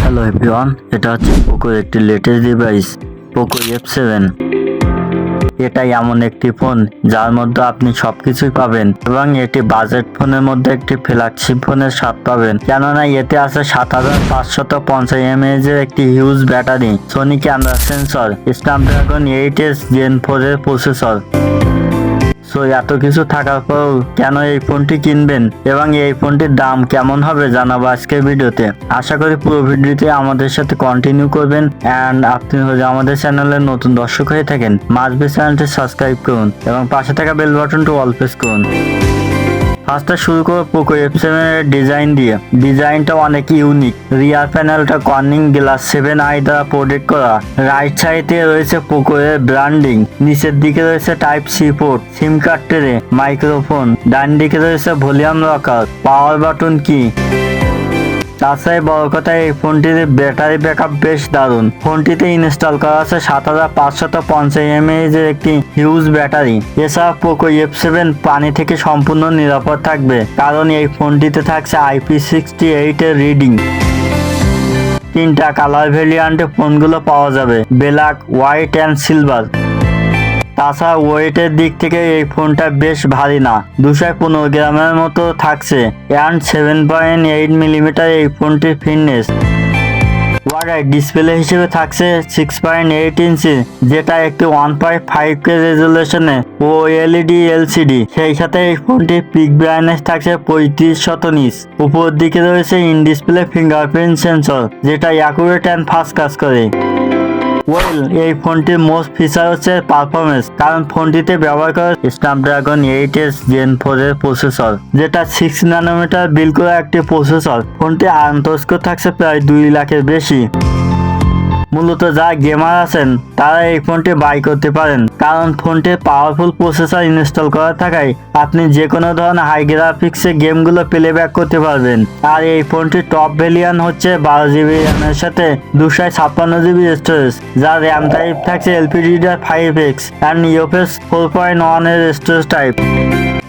Hello everyone, এটা হচ্ছে পোকোর একটি লেটেস্ট ডিভাইস পোকো F7। এটাই এমন একটি ফোন যার মধ্যে আপনি সবকিছুই পাবেন এবং এটি বাজেট ফোনের মধ্যে একটি ফ্ল্যাগশিপ ফোনের স্বাদ পাবেন, কেননা এতে আছে 7550 mAh এর একটি huge battery, Sony camera sensor, Snapdragon 8s Gen 4 এর প্রসেসর। সো এত কিছু থাকার পর কেন এই ফোনটি কিনবেন এবং এই ফোনটির দাম কেমন হবে জানাবো আজকের ভিডিওতে। আশা করি পুরো ভিডিওতে আমাদের সাথে কন্টিনিউ করবেন। অ্যান্ড আপনি যদি আমাদের চ্যানেলের নতুন দর্শক হয়ে থাকেন, মাস্ট বি চ্যানেলটি সাবস্ক্রাইব করুন এবং পাশে থাকা বেল বাটনটি অল প্রেস করুন। ফার্স্টে শুরু করবো পোকো F7 এর ডিজাইন দিয়ে। ডিজাইনটা অনেক ইউনিক। রিয়ার প্যানেলটা কর্নিং গ্লাস 7i দ্বারা প্রোটেক্ট করা। রাইট সাইডে রয়েছে পোকো এর ব্র্যান্ডিং, নিচের দিকে রয়েছে type C port, SIM card tray, microphone, ডান দিকে রয়েছে ভলিউম লকার, পাওয়ার বাটন কি। তাছাড়া বড় কথা, এই ফোনটির ব্যাটারি ব্যাকআপ বেশ দারুণ। ফোনটিতে ইনস্টল করা আছে 7550 mAh এর একটি হিউজ ব্যাটারি। এছাড়া পোকো F7 পানি থেকে সম্পূর্ণ নিরাপদ থাকবে, কারণ এই ফোনটিতে থাকছে IP68 এর রিডিং। 3টা কালার ভেরিয়েন্টে ফোনগুলো পাওয়া যাবে, ব্ল্যাক, হোয়াইট অ্যান্ড সিলভার। তাছাড়া ওয়েটের দিক থেকে এই ফোনটা বেশ ভারী না, 215 গ্রামের মতো থাকছে অ্যান্ড 7.8 মিলিমিটার এই ফোনটির ফিটনেস। ওয়াইড ডিসপ্লে হিসেবে থাকছে 6.8 ইঞ্চি, যেটা একটি 1.5K রেজুলেশনে ও এলইডি এলসিডি। সেই সাথে এই ফোনটির পিক ব্রাইটনেস থাকছে 3500 নিটস। উপর দিকে রয়েছে ইন ডিসপ্লে ফিঙ্গারপ্রিন্ট সেন্সর, যেটা অ্যাকুরেট অ্যান্ড ফাস্ট কাজ করে। এই ফোনটির মোস্ট ফিচার হচ্ছে পারফরমেন্স, কারণ ফোনটিতে ব্যবহার করা স্ন্যাপড্রাগন 8s Gen 4 এর প্রসেসর, যেটা 6 ন্যানোমিটার বিল্ড করা একটি প্রসেসর। ফোনটি আন্তঃস্কোর থাকছে প্রায় 2 লাখের বেশি। মূলত যা গেমার আছেন তারা এই ফোনটি বাই করতে পারেন, কারণ ফোনটির পাওয়ারফুল প্রসেসর ইনস্টল করা থাকায় আপনি যে কোনো ধরনের হাই গ্রাফিক্সে গেমগুলো প্লেব্যাক করতে পারবেন। আর এই ফোনটির টপ ভেরিয়েন্ট হচ্ছে 12GB র্যামের সাথে 256GB স্টোরেজ, যার র্যাম টাইপ থাকছে LPDDR5X অ্যান্ড UFS 4.1 এর স্টোরেজ টাইপ।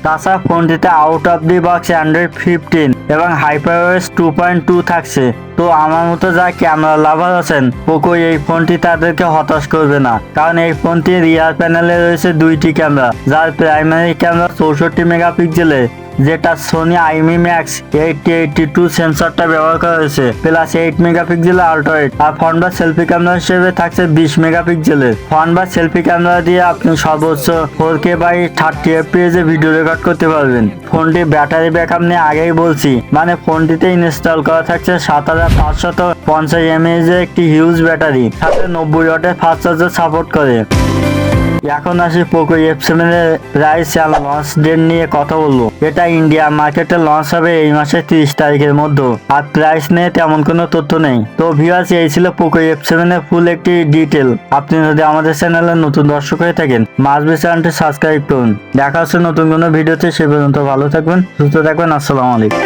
তাছাড়া ফোনটিতে out of the box Android 15 এবং HyperOS 2.2 থাকছে। তো আমার মতো যা ক্যামেরা লাভার আছেন, পোকো এই ফোনটি তাদেরকে হতাশ করবে না, কারণ এই ফোনটির রিয়ার প্যানেলে রয়েছে 2টি ক্যামেরা, যার প্রাইমারি ক্যামেরা 64 মেগাপিক্সেলের, যেটা সোনি IMX 8082 সেন্সরটা ব্যবহার করা হয়েছে, প্লাস 8 মেগাপিক্সেল আল্ট্রাওয়াইড। আর ফ্রন্ট বা সেলফি ক্যামেরা হিসেবে থাকছে 20 মেগাপিক্সেলের। ফ্রন্ট বা সেলফি ক্যামেরা দিয়ে আপনি সর্বোচ্চ 4K বাই 30 FPS এ ভিডিও রেকর্ড করতে পারবেন। ফোনটির ব্যাটারি ব্যাকআপ নিয়ে আগেই বলছি, মানে ফোনটিতে ইনস্টল করা থাকছে 7550 mAh এর একটি হিউজ ব্যাটারি, সাথে 90 ওয়াটের ফাস্ট চার্জার সাপোর্ট করে। এখন আসি পোকো F7 এর প্রাইস আর লঞ্চ ডেট নিয়ে কথা বলবো। এটা ইন্ডিয়া মার্কেটে লঞ্চ হবে এই মাসের 30 তারিখের মধ্যে, আর প্রাইস নিয়ে তেমন কোনো তথ্য নেই। তো ভিউয়ার্স, এই ছিল পোকো F7 এর ফুল একটি ডিটেল। আপনি যদি আমাদের চ্যানেলের নতুন দর্শক হয়ে থাকেন, মাস্ট বি চ্যানেলটি সাবস্ক্রাইব করুন। দেখা হচ্ছে নতুন কোনো ভিডিওতে। সে পর্যন্ত ভালো থাকবেন, সুস্থ থাকবেন। আসসালামু আলাইকুম।